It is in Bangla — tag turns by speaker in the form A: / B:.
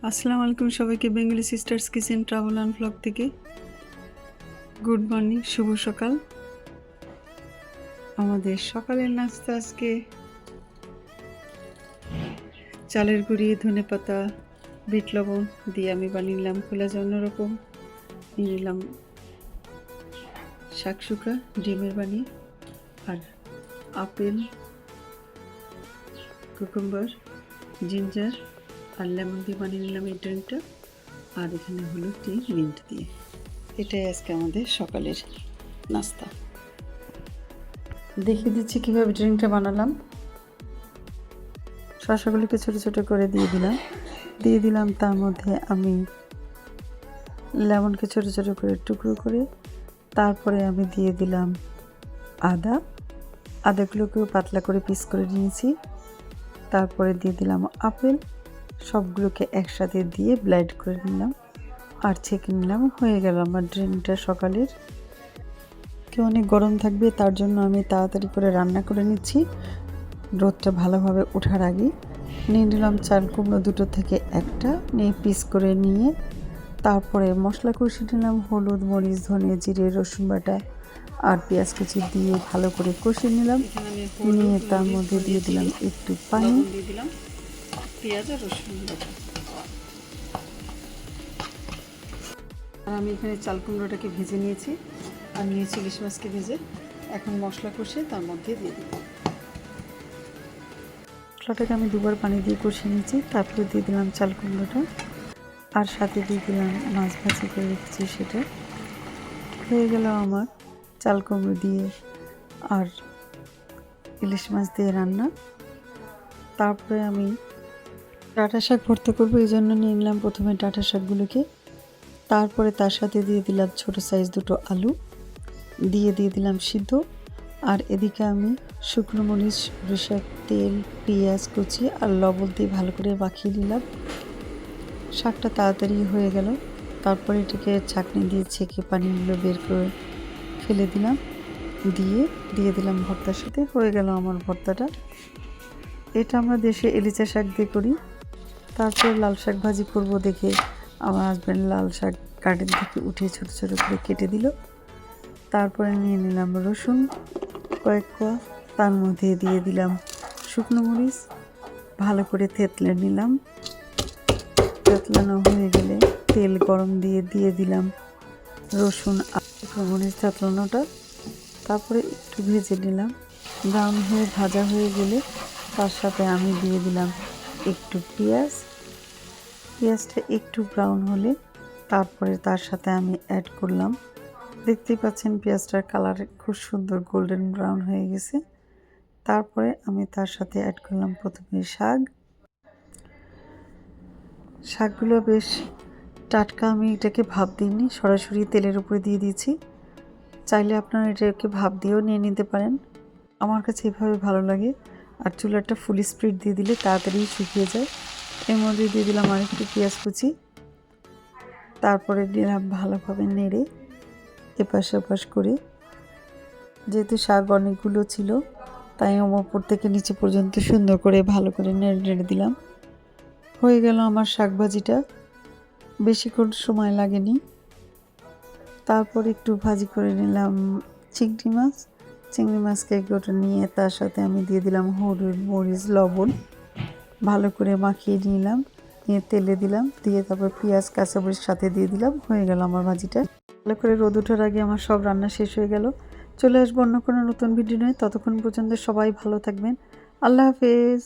A: আসসালামু আলাইকুম সবাইকে Bengali sisters kitchen travel and blog থেকে গুড মর্নিং, শুভ সকাল। আমাদের সকালের নাস্তা আজকে চালের গুঁড়ি, ধনেপাতা, বিট লবণ দিয়ে আমি বানিয়ে নিলাম খোলা অন্যরকম। নিয়ে নিলাম শাকশুকা ডিমের বানিয়ে, আর আপেল, কুকুম্বার, জিঞ্জার আর লেমন দিয়ে বানিয়ে নিলাম এই ড্রিঙ্কটা। আর এখানে হলো টি মিন্ট দিয়ে। এটাই আজকে আমাদের সকালের নাস্তা। দেখিয়ে দিচ্ছি কীভাবে ড্রিঙ্কটা বানালাম। শসাগুলিকে ছোটো ছোটো করে দিয়ে দিলাম তার মধ্যে আমি লেমনকে ছোটো ছোটো করে টুকরো করে, তারপরে আমি দিয়ে দিলাম আদাগুলোকেও পাতলা করে পিস করে নিয়েছি। তারপরে দিয়ে দিলাম আপেল, সবগুলোকে একসাথে দিয়ে ব্লেন্ড করে নিলাম আর ছেঁকে নিলাম। হয়ে গেল আমার ড্রিঙ্কটা সকালের। কেউ অনেক গরম থাকবে, তার জন্য আমি তাড়াতাড়ি করে রান্না করে নিচ্ছি। রোদটা ভালোভাবে ওঠার আগে নিয়ে নিলাম চাল কুমড়ো, দুটো থেকে একটা নিয়ে পিস করে নিয়ে তারপরে মশলা কষিয়ে নিলাম। হলুদ, মরিচ, ধনে, জিরে, রসুন বাটা আর পেঁয়াজ কুচি দিয়ে ভালো করে কষিয়ে নিলাম। নিয়ে তার মধ্যে দিয়ে দিলাম একটু পানি, দিয়ে দিলাম পেঁয়াজ আর রসুন বাটা। আর আমি এখানে চাল কুমড়োটাকে ভেজে নিয়েছি আর নিয়েছি ইলিশ মাছকে ভেজে। এখন মশলা কষিয়ে তার মধ্যে দিয়ে দিই। মশলাটাকে আমি দুবার পানি দিয়ে কষিয়ে নিয়েছি। তারপরে দিয়ে দিলাম চাল কুমড়োটা আর সাথে দিয়ে দিলাম মাছ ভাজি করে রেখেছি সেটা। হয়ে গেল আমার চাল কুমড়ো দিয়ে আর ইলিশ মাছ দিয়ে রান্না। তারপরে আমি ডাঁটা শাক ভর্তা করবো, এই জন্য নিয়ে নিলাম প্রথমে ডাঁটা শাকগুলোকে। তারপরে তার সাথে দিয়ে দিলাম ছোটো সাইজ দুটো আলু দিয়ে দিলাম সিদ্ধ। আর এদিকে আমি শুকনো মরিচ, সরিষার তেল, পেঁয়াজ কুচি আর লবণ দিয়ে ভালো করে মাখিয়ে নিলাম। শাকটা তাড়াতাড়ি হয়ে গেল। তারপরে এটাকে ছাঁকনি দিয়ে ছেঁকে পানিগুলো বের করে ফেলে দিলাম, দিয়ে দিলাম ভর্তার সাথে। হয়ে গেল আমার ভর্তাটা। এটা আমরা দেশে এলিচা শাক দিয়ে করি। তারপর লাল শাক ভাজি করব দেখে আমার হাজব্যান্ড লাল শাক গার্ডেন থেকে উঠিয়ে ছোটো ছোটো করে কেটে দিল। তারপরে নিয়ে নিলাম রসুন কয়েক কোয়া, তার মধ্যে দিয়ে দিলাম শুকনো মরিচ, ভালো করে থেতলে নিলাম। থেতলানো হয়ে গেলে তেল গরম দিয়ে দিলাম রসুন আর শুকনো মরিচ থেতলানোটা। তারপরে একটু ভেজে নিলাম। ব্রাউন হয়ে ভাজা হয়ে গেলে তার সাথে আমি দিয়ে দিলাম একটু পেঁয়াজটা একটু ব্রাউন হলে তারপরে তার সাথে আমি অ্যাড করলাম, দেখতেই পাচ্ছেন পেঁয়াজটার কালার খুব সুন্দর গোল্ডেন ব্রাউন হয়ে গেছে। তারপরে আমি তার সাথে অ্যাড করলাম প্রথমে শাকগুলো বেশ টাটকা। আমি এটাকে ভাপ দিইনি, সরাসরি তেলের উপরে দিয়ে দিয়েছি। চাইলে আপনারা এটাকে ভাপ দিয়েও নিয়ে নিতে পারেন, আমার কাছে এভাবে ভালো লাগে। আর চুলাটা ফুল স্পিড দিয়ে দিলে তাড়াতাড়ি শুকিয়ে যায়। এর মধ্যে দিয়ে দিলাম আরেকটু পেঁয়াজ কুচি, তারপরে দিলাম ভালোভাবে নেড়ে এপাশ ওপাশ করে। যেহেতু শাক অনেকগুলো ছিল তাই ওপর থেকে নিচে পর্যন্ত সুন্দর করে ভালো করে নেড়ে দিলাম। হয়ে গেল আমার শাক ভাজিটা, বেশিক্ষণ সময় লাগেনি। তারপর একটু ভাজি করে নিলাম চিংড়ি মাছকে গোটা নিয়ে তার সাথে আমি দিয়ে দিলাম হলুদ, মরিচ, লবণ, ভালো করে মাখিয়ে নিলাম। নিয়ে তেলে দিলাম, দিয়ে তারপর পেঁয়াজ কাঁচামরিচ সাথে দিয়ে দিলাম। হয়ে গেল আমার ভাজিটা। ভালো করে রোদ ওঠার আগে আমার সব রান্না শেষ হয়ে গেল। চলে আসবো অন্য কোনো নতুন ভিডিও নিয়ে। ততক্ষণ পর্যন্ত সবাই ভালো থাকবেন। আল্লাহ হাফেজ।